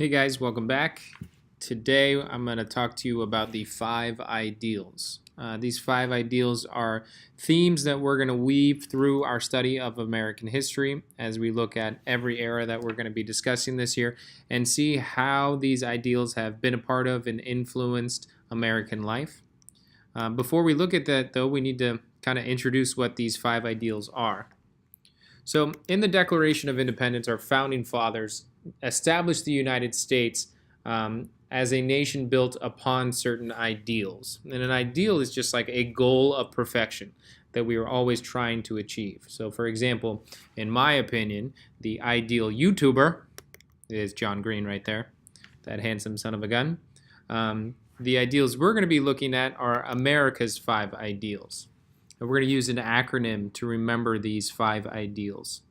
Hey guys, welcome back. Today I'm going to talk to you about the 5 ideals. These 5 ideals are themes that we're going to weave through our study of American history as we look at every era that we're going to be discussing this year and see how these ideals have been a part of and influenced American life. Before we look at that, though, we need to kind of introduce what these 5 ideals are. So, in the Declaration of Independence, our founding fathers established the United States as a nation built upon certain ideals. And an ideal is just like a goal of perfection that we are always trying to achieve. So, for example, in my opinion, the ideal YouTuber is John Green right there, that handsome son of a gun. The ideals we're going to be looking at are America's 5 ideals. And we're going to use an acronym to remember these 5 ideals.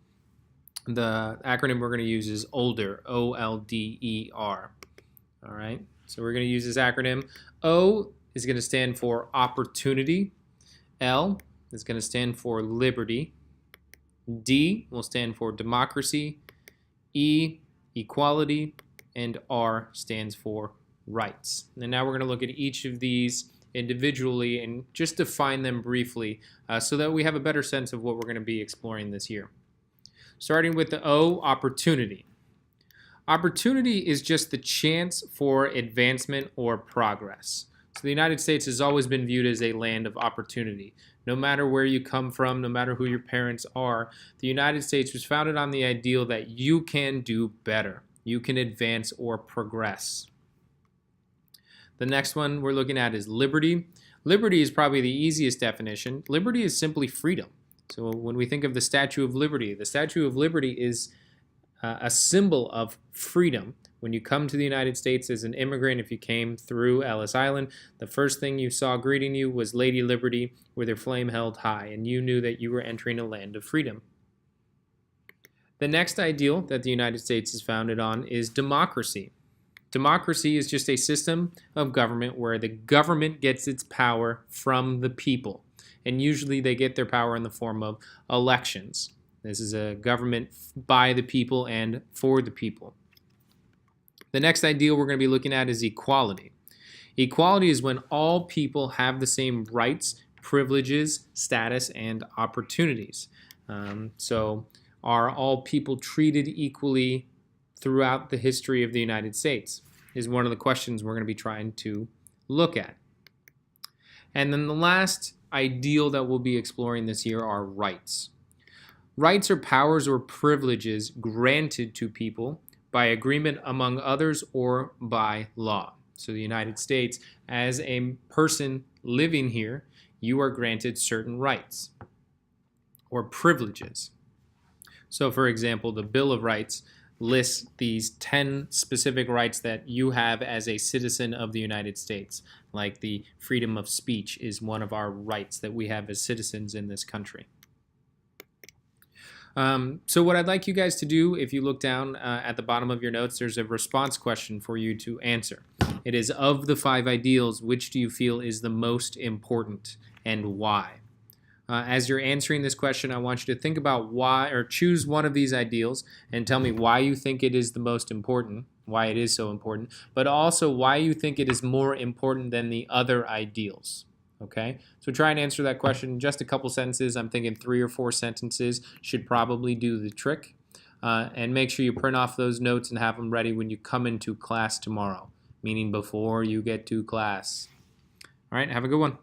The acronym we're going to use is OLDER, O-L-D-E-R. All right, so we're going to use this acronym. O is going to stand for opportunity. L is going to stand for liberty. D will stand for democracy. E, equality. And R stands for rights. And now we're going to look at each of these individually and just define them briefly so that we have a better sense of what we're going to be exploring this year. Starting with the O, opportunity. Opportunity is just the chance for advancement or progress. So the United States has always been viewed as a land of opportunity. No matter where you come from, no matter who your parents are, the United States was founded on the ideal that you can do better. You can advance or progress. The next one we're looking at is liberty. Liberty is probably the easiest definition. Liberty is simply freedom. So when we think of the Statue of Liberty is a symbol of freedom. When you come to the United States as an immigrant, if you came through Ellis Island, the first thing you saw greeting you was Lady Liberty with her flame held high, and you knew that you were entering a land of freedom. The next ideal that the United States is founded on is democracy. Democracy is just a system of government where the government gets its power from the people. And usually they get their power in the form of elections. This is a government by the people and for the people. The next ideal we're going to be looking at is equality. Equality is when all people have the same rights, privileges, status, and opportunities. So are all people treated equally throughout the history of the United States is one of the questions we're going to be trying to look at. And then the last ideal that we'll be exploring this year are rights. Rights are powers or privileges granted to people by agreement among others or by law. So the United States, as a person living here, you are granted certain rights or privileges. So for example, the Bill of Rights lists these 10 specific rights that you have as a citizen of the United States. Like the freedom of speech is one of our rights that we have as citizens in this country. So what I'd like you guys to do, if you look down at the bottom of your notes, there's a response question for you to answer. It is, of the 5 ideals, which do you feel is the most important and why? As you're answering this question, I want you to think about why, or choose one of these ideals and tell me why you think it is the most important, why it is so important, but also why you think it is more important than the other ideals. Okay? So try and answer that question in just a couple sentences. I'm thinking 3 or 4 sentences should probably do the trick. And make sure you print off those notes and have them ready when you come into class tomorrow, meaning before you get to class. All right, have a good one.